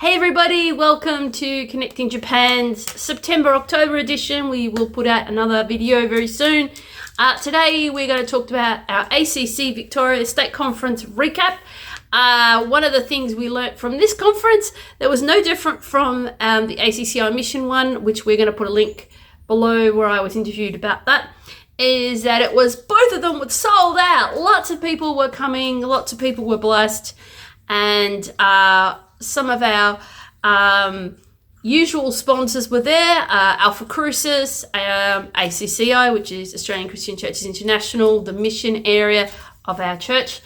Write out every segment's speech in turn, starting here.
Hey everybody, welcome to Connecting Japan's September-October edition. We will put out another video very soon. Today we're going to talk about our ACC Victoria State Conference recap. One of the things we learnt from this conference that was no different from the ACCI Mission one, which we're going to put a link below where I was interviewed about that, is that it was both of them were sold out. Lots of people were coming, lots of people were blessed, and some of our usual sponsors were there, Alpha Crucis, ACCI, which is Australian Christian Churches International, the mission area of our church,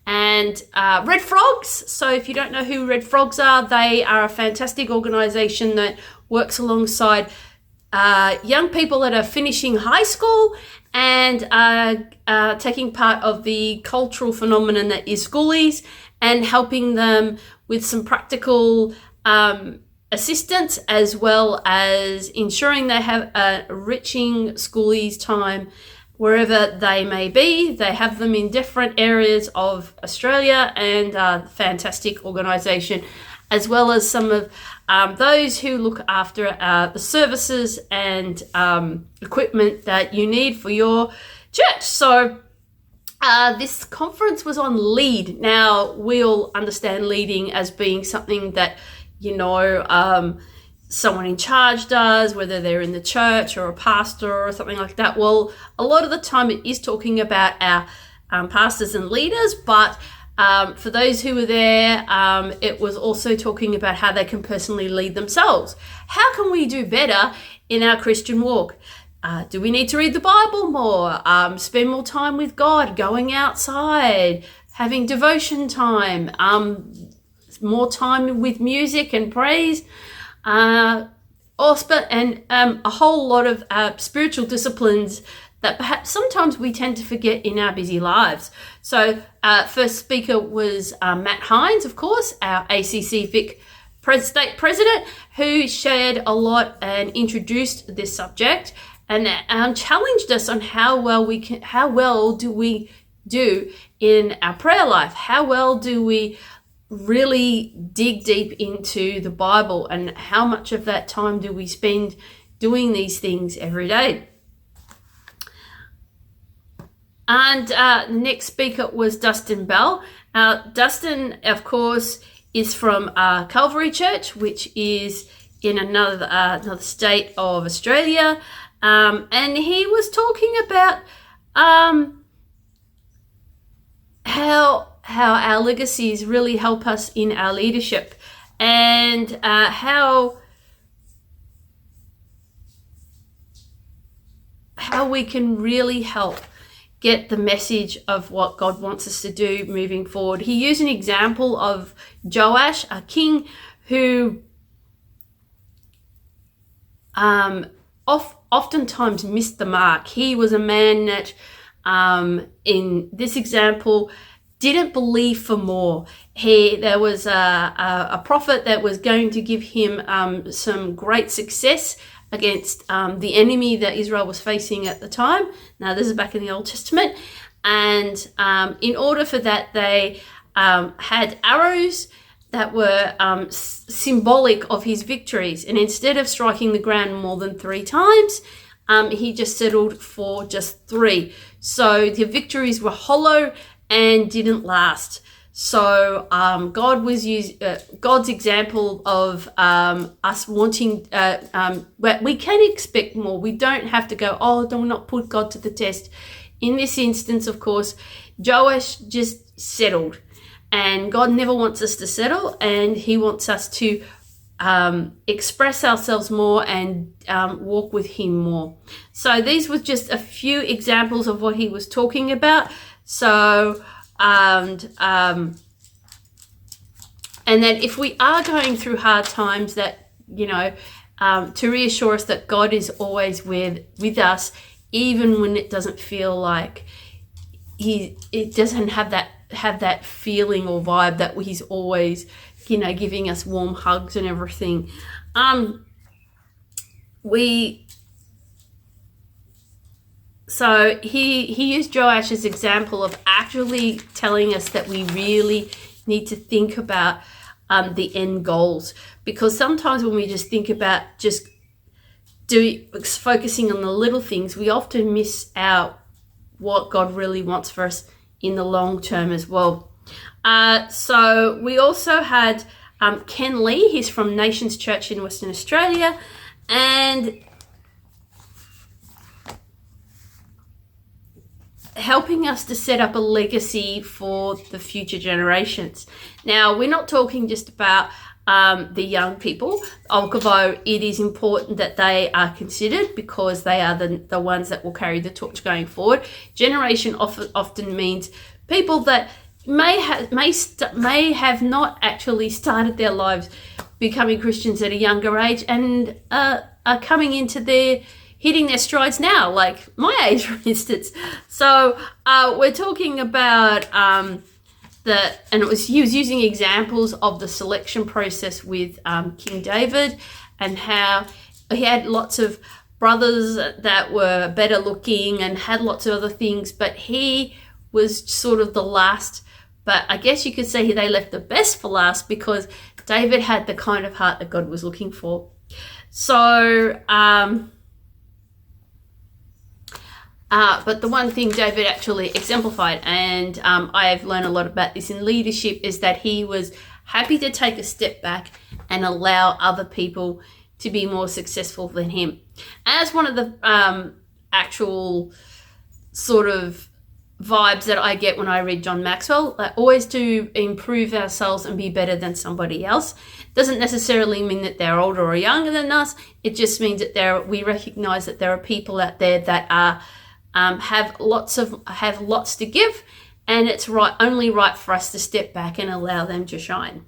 and Red Frogs. So if you don't know who Red Frogs are, they are a fantastic organisation that works alongside young people that are finishing high school and taking part of the cultural phenomenon that is schoolies, and helping them with some practical assistance, as well as ensuring they have a enriching schoolies time wherever they may be. They have them in different areas of Australia, and a fantastic organisation, as well as some of those who look after the services and equipment that you need for your church. So this conference was on lead. Now, we'll understand leading as being something that, someone in charge does, whether they're in the church or a pastor or something like that. Well, a lot of the time it is talking about our pastors and leaders, but for those who were there, it was also talking about how they can personally lead themselves. How can we do better in our Christian walk? Do we need to read the Bible more, spend more time with God, going outside, having devotion time, more time with music and praise, and a whole lot of spiritual disciplines that perhaps sometimes we tend to forget in our busy lives. So first speaker was Matt Hines, of course, our ACCVIC state president, who shared a lot and introduced this subject, and challenged us on how well do we do in our prayer life? How well do we really dig deep into the Bible, and how much of that time do we spend doing these things every day? And the next speaker was Dustin Bell. Dustin, of course, is from Calvary Church, which is in another state of Australia. And he was talking about how our legacies really help us in our leadership, and how we can really help get the message of what God wants us to do moving forward. He used an example of Joash, a king who oftentimes missed the mark. He was a man that, in this example, didn't believe for more. There was a prophet that was going to give him some great success against the enemy that Israel was facing at the time. Now, this is back in the Old Testament. And in order for that, they had arrows that were symbolic of his victories. And instead of striking the ground more than 3 times, he just settled for just 3. So the victories were hollow and didn't last. So God was God's example of us wanting, we can expect more. We don't have to go, do not put God to the test. In this instance, of course, Joash just settled. And God never wants us to settle, and he wants us to express ourselves more and walk with him more. So these were just a few examples of what he was talking about. So, and that if we are going through hard times, that, to reassure us that God is always with us, even when it doesn't feel like it doesn't have that feeling or vibe that he's always, giving us warm hugs and everything. So he used Joash's example of actually telling us that we really need to think about the end goals. Because sometimes when we just think about just focusing on the little things, we often miss out what God really wants for us in the long term as well. So we also had Ken Lee. He's from Nations Church in Western Australia, and helping us to set up a legacy for the future generations. Now, we're not talking just about the young people, although it is important that they are considered because they are the ones that will carry the torch going forward. Generation often means people that may have not actually started their lives becoming Christians at a younger age and are coming into hitting their strides now, like my age, for instance. So we're talking about he was using examples of the selection process with King David, and how he had lots of brothers that were better looking and had lots of other things, but he was sort of the last. But I guess you could say they left the best for last because David had the kind of heart that God was looking for. So, but the one thing David actually exemplified, and I have learned a lot about this in leadership, is that he was happy to take a step back and allow other people to be more successful than him. As one of the actual sort of vibes that I get when I read John Maxwell, like always to improve ourselves and be better than somebody else. Doesn't necessarily mean that they're older or younger than us. It just means that we recognize that there are people out there that are have lots to give, and it's only right for us to step back and allow them to shine.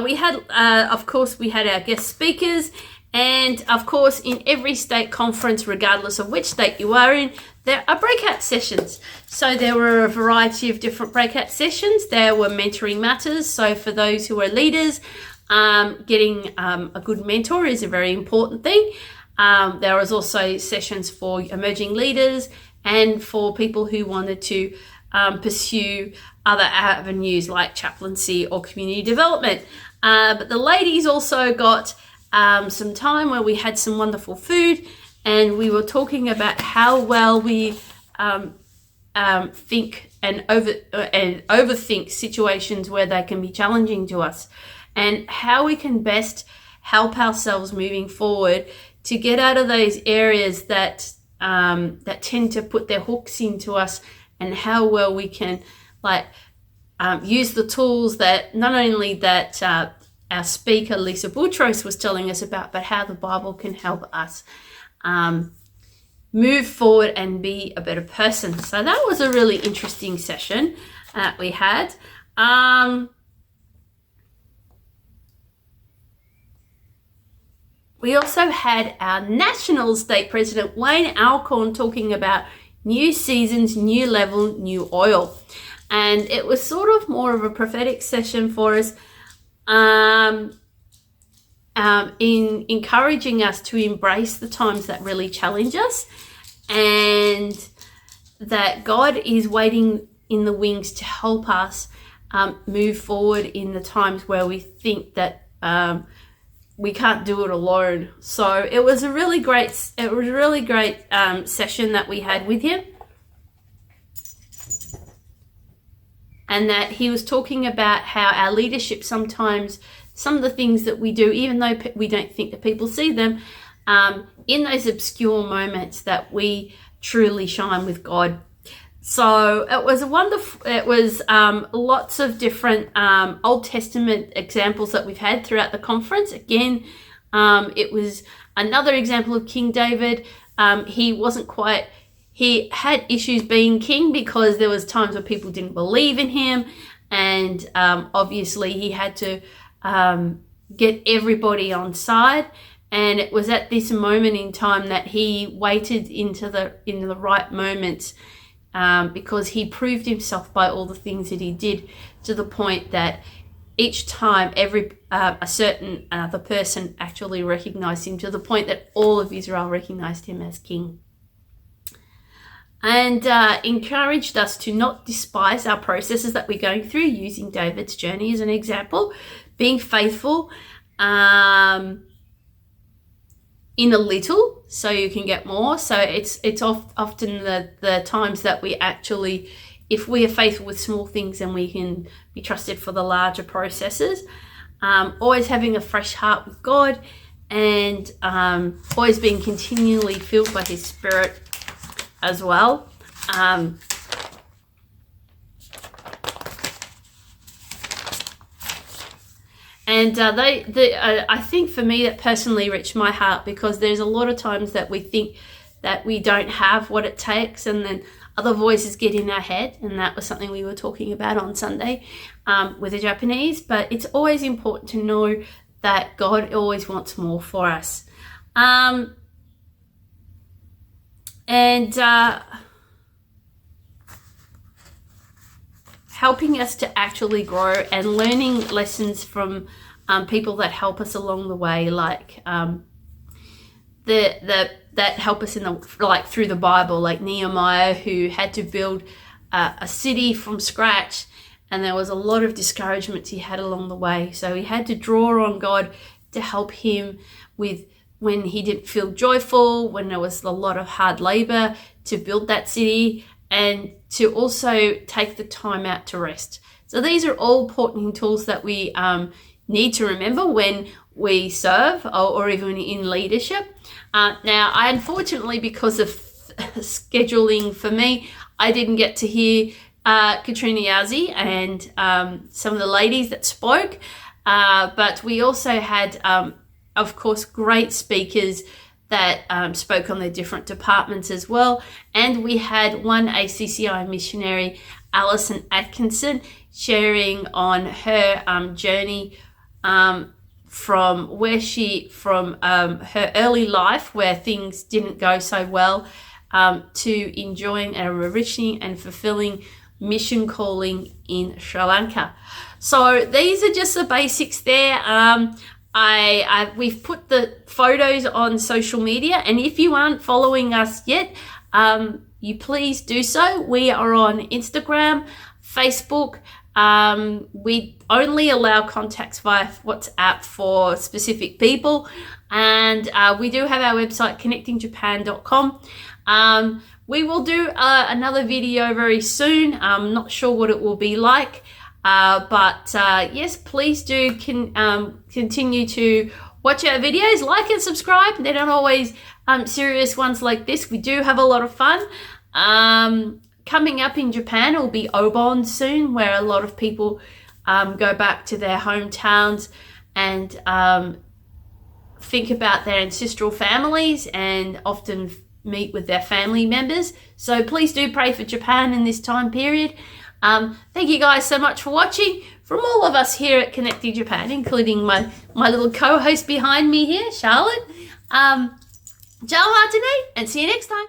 We had our guest speakers, and of course in every state conference, regardless of which state you are in, there are breakout sessions. So there were a variety of different breakout sessions. There were mentoring matters. So for those who are leaders, getting a good mentor is a very important thing. There was also sessions for emerging leaders and for people who wanted to pursue other avenues like chaplaincy or community development. But the ladies also got some time where we had some wonderful food, and we were talking about how well we think and overthink situations where they can be challenging to us, and how we can best help ourselves moving forward to get out of those areas that tend to put their hooks into us, and how well we can use the tools that not only that our speaker Lisa Boutros was telling us about, but how the Bible can help us move forward and be a better person. So that was a really interesting session that we had. We also had our national state president, Wayne Alcorn, talking about new seasons, new level, new oil. And it was sort of more of a prophetic session for us, in encouraging us to embrace the times that really challenge us, and that God is waiting in the wings to help us move forward in the times where we think that we can't do it alone. So it was a really great session that we had with him, and that he was talking about how our leadership sometimes, some of the things that we do, even though we don't think that people see them, in those obscure moments that we truly shine with God. So it was lots of different Old Testament examples that we've had throughout the conference. Again, it was another example of King David. He had issues being king because there was times where people didn't believe in him, and obviously he had to get everybody on side. And it was at this moment in time that he waited in the right moments, because he proved himself by all the things that he did, to the point that each time a certain other person actually recognized him, to the point that all of Israel recognized him as king. and encouraged us to not despise our processes that we're going through, using David's journey as an example, being faithful in a little so you can get more. So it's often the times that we actually, if we are faithful with small things, then we can be trusted for the larger processes. Always having a fresh heart with God, and always being continually filled by His Spirit as well. I think for me that personally reached my heart, because there's a lot of times that we think that we don't have what it takes, and then other voices get in our head, and that was something we were talking about on Sunday with the Japanese. But it's always important to know that God always wants more for us. Helping us to actually grow and learning lessons from people that help us along the way, like that help us through the Bible, like Nehemiah, who had to build a city from scratch, and there was a lot of discouragements he had along the way. So he had to draw on God to help him with when he didn't feel joyful, when there was a lot of hard labor to build that city, and to also take the time out to rest. So these are all important tools that we need to remember when we serve or even in leadership. Now, I unfortunately, because of scheduling for me, I didn't get to hear Katrina Yazzie and some of the ladies that spoke, but we also had, of course, great speakers that spoke on their different departments as well. And we had one ACCI missionary, Alison Atkinson, sharing on her journey from her early life, where things didn't go so well, to enjoying a enriching and fulfilling mission calling in Sri Lanka. So these are just the basics there. We've put the photos on social media, and if you aren't following us yet, you please do so. We are on Instagram, Facebook. We only allow contacts via WhatsApp for specific people, and we do have our website, connectingjapan.com. We will do another video very soon. I'm not sure what it will be like. But yes, please do continue to watch our videos, like and subscribe. They're not always serious ones like this. We do have a lot of fun. Coming up in Japan will be Obon soon, where a lot of people go back to their hometowns and think about their ancestral families and often meet with their family members. So please do pray for Japan in this time period. Thank you guys so much for watching. From all of us here at Connecting Japan, including my little co-host behind me here, Charlotte. Ciao, Martine, and see you next time.